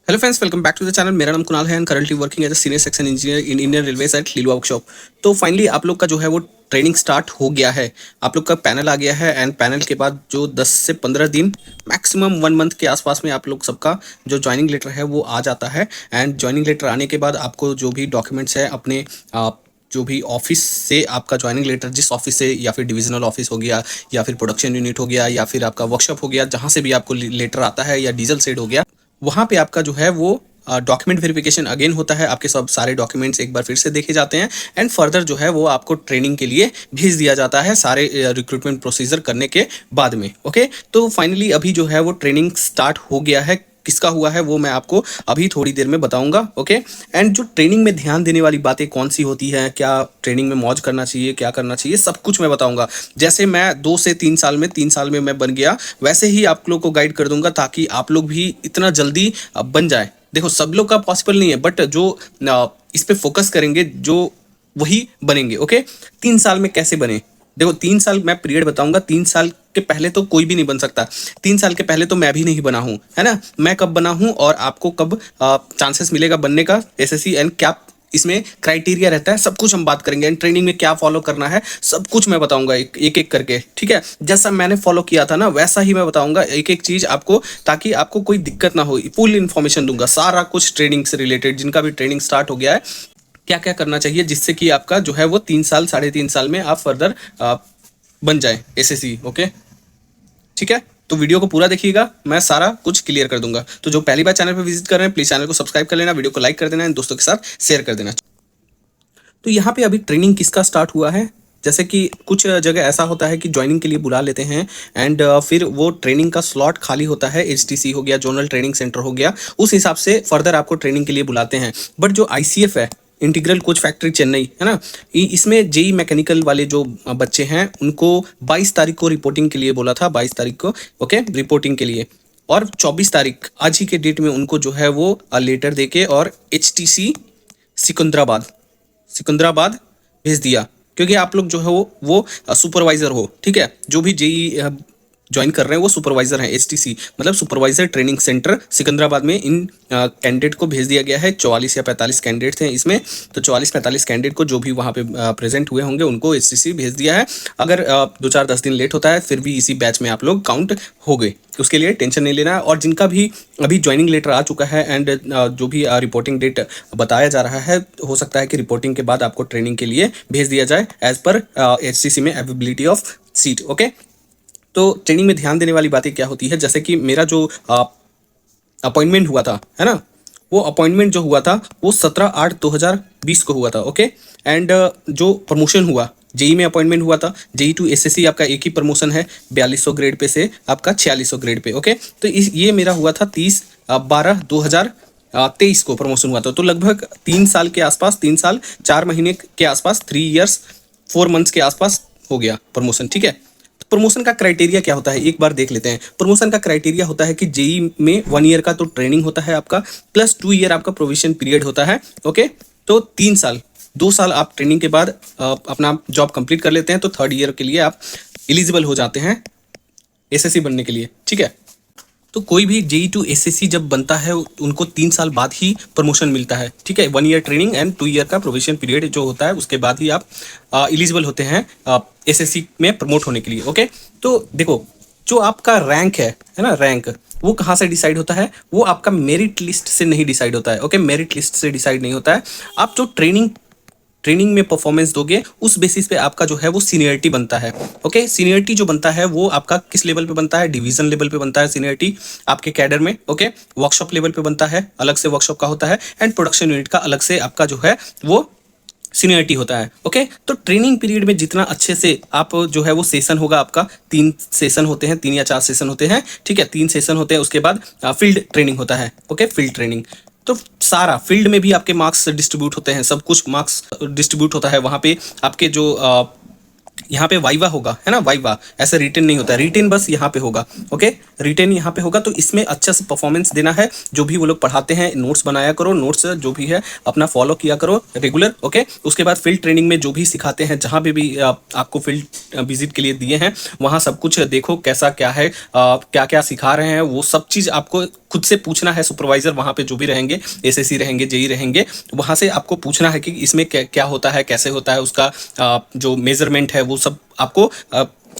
Hello friends, welcome back to the channel. मेरा नाम कुणाल है and currently working as a senior section engineer in Indian railways at Liluah workshop. तो finally आप लोग का जो है वो ट्रेनिंग स्टार्ट हो गया है। आप लोग का पैनल आ गया है एंड पैनल के बाद जो 10 से 15 दिन मैक्सिमम 1 मंथ के आसपास में आप लोग सबका जो ज्वाइनिंग लेटर है वो आ जाता है। एंड ज्वाइनिंग लेटर आने के बाद आपको जो भी डॉक्यूमेंट्स है अपने जो भी ऑफिस से आपका ज्वाइनिंग लेटर, जिस ऑफिस से, या फिर डिविजनल ऑफिस हो गया, या फिर प्रोडक्शन यूनिट हो गया, या फिर आपका वर्कशॉप हो गया, जहाँ से भी आपको लेटर आता है, या डीजल सेड हो गया, वहाँ पे आपका जो है वो डॉक्यूमेंट वेरिफिकेशन अगेन होता है। आपके सब सारे डॉक्यूमेंट्स एक बार फिर से देखे जाते हैं एंड फर्दर जो है वो आपको ट्रेनिंग के लिए भेज दिया जाता है सारे रिक्रूटमेंट प्रोसीजर करने के बाद में। ओके, तो फाइनली अभी जो है वो ट्रेनिंग स्टार्ट हो गया है। किसका हुआ है वो मैं आपको अभी थोड़ी देर में बताऊंगा। ओके, एंड जो ट्रेनिंग में ध्यान देने वाली बातें कौन सी होती हैं, क्या ट्रेनिंग में मौज करना चाहिए, क्या करना चाहिए, सब कुछ मैं बताऊंगा। जैसे मैं 2 से 3 साल में मैं बन गया, वैसे ही आप लोग को गाइड कर दूंगा ताकि आप लोग भी इतना जल्दी बन जाए। देखो, सब लोग का पॉसिबल नहीं है, बट जो इस पे फोकस करेंगे जो वही बनेंगे। ओके, 3 साल में कैसे बने? देखो, 3 साल मैं पीरियड बताऊंगा। 3 साल के पहले तो कोई भी नहीं बन सकता। 3 साल के पहले तो मैं भी नहीं बना हूं, है ना। मैं कब बना हूं और आपको कब चांसेस मिलेगा बनने का, एसएससी, एंड क्या इसमें क्राइटेरिया रहता है, सब कुछ हम बात करेंगे। एंड ट्रेनिंग में क्या फॉलो करना है सब कुछ मैं बताऊंगा एक एक करके। ठीक है, जैसा मैंने फॉलो किया था ना वैसा ही मैं बताऊंगा एक एक चीज आपको, ताकि आपको कोई दिक्कत ना हो। फुल इन्फॉर्मेशन दूंगा, सारा कुछ ट्रेनिंग से रिलेटेड, जिनका भी ट्रेनिंग स्टार्ट हो गया है, क्या क्या करना चाहिए जिससे कि आपका जो है वो 3 साल 3.5 साल में आप फर्दर बन जाए एसएससी। ओके, ठीक है, तो वीडियो को पूरा देखिएगा, मैं सारा कुछ क्लियर कर दूंगा। तो जो पहली बार चैनल पर विजिट कर रहे हैं प्लीज चैनल को सब्सक्राइब कर लेना, वीडियो को लाइक कर देना, दोस्तों के साथ शेयर कर देना। तो यहाँ पे अभी ट्रेनिंग किसका स्टार्ट हुआ है, जैसे कि कुछ जगह ऐसा होता है कि ज्वाइनिंग के लिए बुला लेते हैं एंड फिर वो ट्रेनिंग का स्लॉट खाली होता है। एचटीसी हो गया, जोनल ट्रेनिंग सेंटर हो गया, उस हिसाब से फर्दर आपको ट्रेनिंग के लिए बुलाते हैं। बट जो आईसीएफ है, इंटीग्रल कोच फैक्ट्री चेन्नई, है ना, इसमें जेई मैकेनिकल वाले जो बच्चे हैं उनको 22 तारीख को रिपोर्टिंग के लिए बोला था। 22 तारीख को ओके रिपोर्टिंग के लिए, और 24 तारीख आज ही के डेट में उनको जो है वो लेटर देके और एचटीसी सिकंदराबाद सिकंदराबाद भेज दिया। क्योंकि आप लोग जो है वो सुपरवाइजर हो, ठीक है, जो भी जेई ज्वाइन कर रहे हैं वो सुपरवाइजर हैं। एचटीसी मतलब सुपरवाइजर ट्रेनिंग सेंटर सिकंदराबाद में इन कैंडिडेट को भेज दिया गया है। 44 या 45 कैंडिडेट थे इसमें, तो 44-45 कैंडिडेट को जो भी वहाँ पे प्रेजेंट हुए होंगे उनको एचटीसी भेज दिया है। अगर 2-4-10 दिन लेट होता है फिर भी इसी बैच में आप लोग काउंट हो गए, उसके लिए टेंशन नहीं लेना है। और जिनका भी अभी ज्वाइनिंग लेटर आ चुका है एंड जो भी रिपोर्टिंग डेट बताया जा रहा है, हो सकता है कि रिपोर्टिंग के बाद आपको ट्रेनिंग के लिए भेज दिया जाए एज पर एचसीसी में अवेलेबिलिटी ऑफ सीट। ओके, तो ट्रेनिंग में ध्यान देने वाली बातें क्या होती है, जैसे कि मेरा जो अपॉइंटमेंट हुआ था, है ना, वो अपॉइंटमेंट जो हुआ था वो 17/8/2020 को हुआ था। ओके, एंड जो प्रमोशन हुआ, जेई में अपॉइंटमेंट हुआ था, जेई टू एसएससी आपका एक ही प्रमोशन है, 4200 ग्रेड पे से आपका 4600 ग्रेड पे। ओके, तो ये मेरा हुआ था 30/12/2023 को प्रमोशन हुआ था। तो लगभग 3 साल के आसपास, 3 साल 4 महीने के आसपास, 3 years 4 months के आसपास हो गया प्रमोशन। ठीक है, प्रमोशन का क्राइटेरिया क्या होता है एक बार देख लेते हैं। प्रमोशन का क्राइटेरिया होता है कि जेई में 1 year का तो ट्रेनिंग होता है आपका, प्लस 2 year आपका प्रोविजन पीरियड होता है। ओके, तो 3 साल, 2 साल आप ट्रेनिंग के बाद अपना जॉब कंप्लीट कर लेते हैं, तो 3rd year के लिए आप एलिजिबल हो जाते हैं एसएससी बनने के लिए। ठीक है, तो कोई भी जेई टू एसएससी जब बनता है उनको 3 साल बाद ही प्रमोशन मिलता है। ठीक है, 1 year ट्रेनिंग एंड 2 year का प्रोविजन पीरियड जो होता है उसके बाद ही आप एलिजिबल होते हैं एसएससी में प्रमोट होने के लिए। ओके, तो देखो, जो आपका रैंक है ना, रैंक वो कहाँ से डिसाइड होता है? वो आपका मेरिट लिस्ट से नहीं डिसाइड होता है। ओके, मेरिट लिस्ट से डिसाइड नहीं होता है। आप जो ट्रेनिंग में परफॉर्मेंस दोगे उस बेसिस पे आपका जो है वो सीनियरिटी बनता है। ओके, सीनियरिटी जो बनता है वो आपका किस लेवल पे बनता है? डिवीजन लेवल पे बनता है सीनियरिटी आपके कैडर में। ओके, वर्कशॉप लेवल पे बनता है, अलग से वर्कशॉप का होता है, एंड प्रोडक्शन यूनिट का अलग से आपका जो है वो सीनियरिटी होता है। ओके, तो ट्रेनिंग पीरियड में जितना अच्छे से आप जो है वो सेशन होगा आपका, 3 सेशन होते हैं, 3 या 4 सेशन होते हैं। ठीक है, 3 सेशन होते हैं, उसके बाद फील्ड ट्रेनिंग होता है। ओके, फील्ड ट्रेनिंग, तो सारा फील्ड में भी आपके मार्क्स डिस्ट्रीब्यूट होते हैं, सब कुछ मार्क्स डिस्ट्रीब्यूट होता है वहाँ पे। आपके जो यहाँ पे वाइवा होगा, है ना, वाइवा, ऐसे रिटेन नहीं होता है, रिटेन बस यहाँ पे होगा। ओके, रिटेन यहाँ पे होगा, तो इसमें अच्छा से परफॉर्मेंस देना है। जो भी वो लोग पढ़ाते हैं नोट्स बनाया करो, नोट्स जो भी है अपना फॉलो किया करो रेगुलर। ओके, उसके बाद फील्ड ट्रेनिंग में जो भी सिखाते हैं, जहाँ पे भी आपको फील्ड विजिट के लिए दिए हैं, वहाँ सब कुछ देखो कैसा क्या है, क्या क्या सिखा रहे हैं, वो सब चीज़ आपको खुद से पूछना है। सुपरवाइजर वहाँ पे जो भी रहेंगे, एसएससी रहेंगे, जेई रहेंगे, वहाँ से आपको पूछना है कि इसमें क्या होता है, कैसे होता है, उसका जो मेजरमेंट है वो सब आपको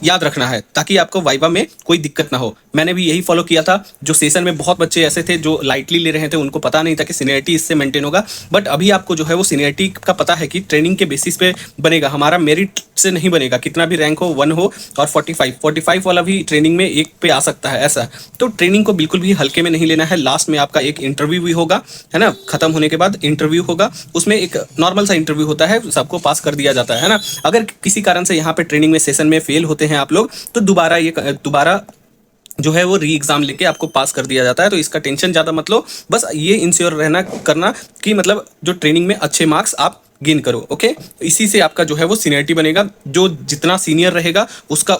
याद रखना है, ताकि आपको वाइवा में कोई दिक्कत ना हो। मैंने भी यही फॉलो किया था। जो सेशन में बहुत बच्चे ऐसे थे जो लाइटली ले रहे थे, उनको पता नहीं था कि सीनियरिटी इससे मेंटेन होगा। बट अभी आपको जो है वो सीनियरिटी का पता है कि ट्रेनिंग के बेसिस पे बनेगा, हमारा मेरिट से नहीं बनेगा। कितना भी रैंक हो, 1 हो और 45 वाला भी ट्रेनिंग में 1 पे आ सकता है, ऐसा। तो ट्रेनिंग को बिल्कुल भी हल्के में नहीं लेना है। लास्ट में आपका एक इंटरव्यू भी होगा, है ना, खत्म होने के बाद इंटरव्यू होगा। उसमें एक नॉर्मल सा इंटरव्यू होता है, सबको पास कर दिया जाता है ना। अगर किसी कारण से यहाँ पे ट्रेनिंग में सेशन में फेल होते हैं आप लोग, तो दोबारा जो है वो री एग्जाम लेके आपको पास कर दिया जाता है। तो इसका टेंशन ज़्यादा मत लो, बस ये इंश्योर रहना करना कि मतलब जो ट्रेनिंग में अच्छे मार्क्स आप गेन करो। ओके, इसी से आपका जो है वो सीनियरिटी बनेगा। जो जितना सीनियर रहेगा उसका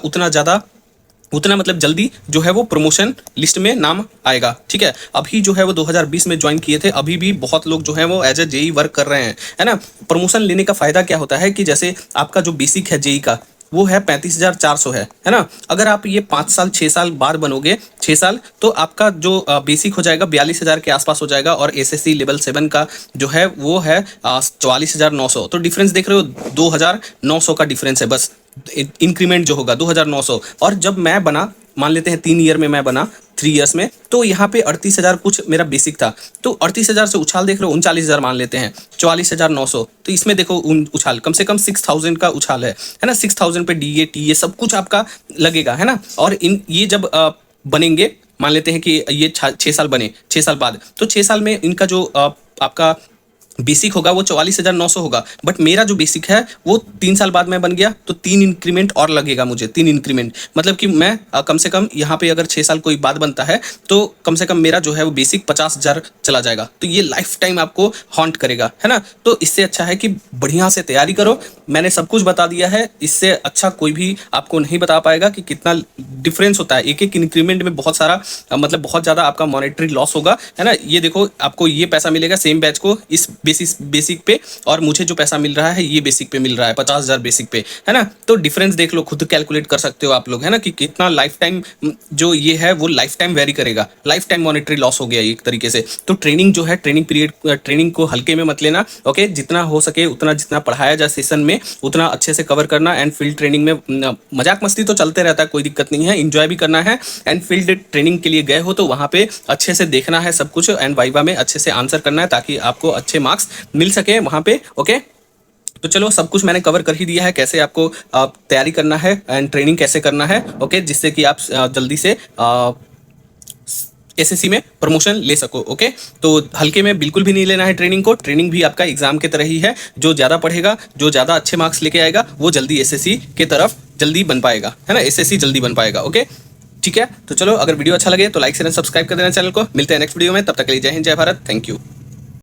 उतना मतलब जल्दी जो है वो प्रमोशन लिस्ट में नाम आएगा। ठीक है, अभी जो है वो 2020 में ज्वाइन किए थे, अभी भी बहुत लोग जो है वो एज ए जेई वर्क कर रहे हैं, है ना। प्रमोशन लेने का फायदा क्या होता है कि जैसे आपका जो बेसिक है जेई का, वो है 35,400 है ना। अगर आप ये 5 साल 6 साल बाद बनोगे, 6 साल, तो आपका जो बेसिक हो जाएगा 42,000 के आसपास हो जाएगा, और एसएससी लेवल 7 का जो है वो है 44,900। तो डिफरेंस देख रहे हो, 2,900 का डिफरेंस है बस। इंक्रीमेंट जो होगा 2,900। और जब मैं बना, मान लेते हैं 3 ईयर में मैं बना, 3 ईयर्स में, तो यहाँ पे 38,000 कुछ मेरा बेसिक था। तो 38,000 से उछाल देख रहे हो, 39,000 मान लेते हैं, 44,900। तो इसमें देखो उछाल कम से कम 6,000 का उछाल है ना। 6,000 पे डीए टीए सब कुछ आपका लगेगा, है ना। और ये जब बनेंगे, मान लेते हैं कि ये 6 साल बने, 6 साल बाद, तो 6 साल में इनका जो आपका बेसिक होगा वो 44,900 होगा। बट मेरा जो बेसिक है वो 3 साल बाद मैं बन गया, तो 3 इंक्रीमेंट और लगेगा मुझे, 3 इंक्रीमेंट। मतलब कि मैं कम से कम यहाँ पे अगर 6 साल कोई बाद बनता है, तो कम से कम मेरा जो है वो बेसिक 50,000 चला जाएगा। तो ये लाइफ टाइम आपको हॉन्ट करेगा, है ना। तो इससे अच्छा है कि बढ़िया से तैयारी करो। मैंने सब कुछ बता दिया है, इससे अच्छा कोई भी आपको नहीं बता पाएगा कि कितना डिफरेंस होता है। एक एक इंक्रीमेंट में बहुत सारा मतलब बहुत ज़्यादा आपका मॉनेटरी लॉस होगा, है ना। ये देखो, आपको ये पैसा मिलेगा सेम बैच को इस बेसिक पे, और मुझे जो पैसा मिल रहा है ये बेसिक पे मिल रहा है, 50,000 बेसिक पे, है ना। तो डिफरेंस देख लो, खुद कैलकुलेट कर सकते हो आप लोग, है ना, कि कितना लाइफ टाइम जो ये है वो लाइफ टाइम वेरी करेगा। लाइफ टाइम मॉनेटरी लॉस हो गया एक तरीके से। तो ट्रेनिंग जो है, ट्रेनिंग पीरियड, ट्रेनिंग को हल्के में मत लेना। ओके, जितना हो सके उतना, जितना पढ़ाया जाए सेशन में, उतना अच्छे से कवर करना। एंड फील्ड ट्रेनिंग में मजाक मस्ती तो चलते रहता है, कोई दिक्कत नहीं है, इंजॉय भी करना है। एंड फील्ड ट्रेनिंग के लिए गए हो तो वहाँ पे अच्छे से देखना है सब कुछ, एंड वाइवा में अच्छे से आंसर करना है, ताकि आपको अच्छे मार्क्स मिल सके वहाँ पे। ओके, तो चलो, सब कुछ मैंने कवर कर ही दिया है, कैसे आपको तैयारी करना है एंड ट्रेनिंग कैसे करना है। ओके, जिससे कि आप जल्दी से एसएससी में प्रमोशन ले सको। ओके, तो हल्के में बिल्कुल भी नहीं लेना है ट्रेनिंग को। ट्रेनिंग भी आपका एग्जाम की तरह ही है। जो ज़्यादा पढ़ेगा, जो ज़्यादा अच्छे मार्क्स लेके आएगा, वो जल्दी एसएससी के तरफ जल्दी बन पाएगा, है ना। एसएससी जल्दी बन पाएगा। ओके, ठीक है। तो चलो, अगर वीडियो अच्छा लगे तो लाइक शेयर एंड सब्सक्राइब कर देना चैनल को। मिलते हैं नेक्स्ट वीडियो में, तब तक के लिए जय हिंद, जय भारत, थैंक यू।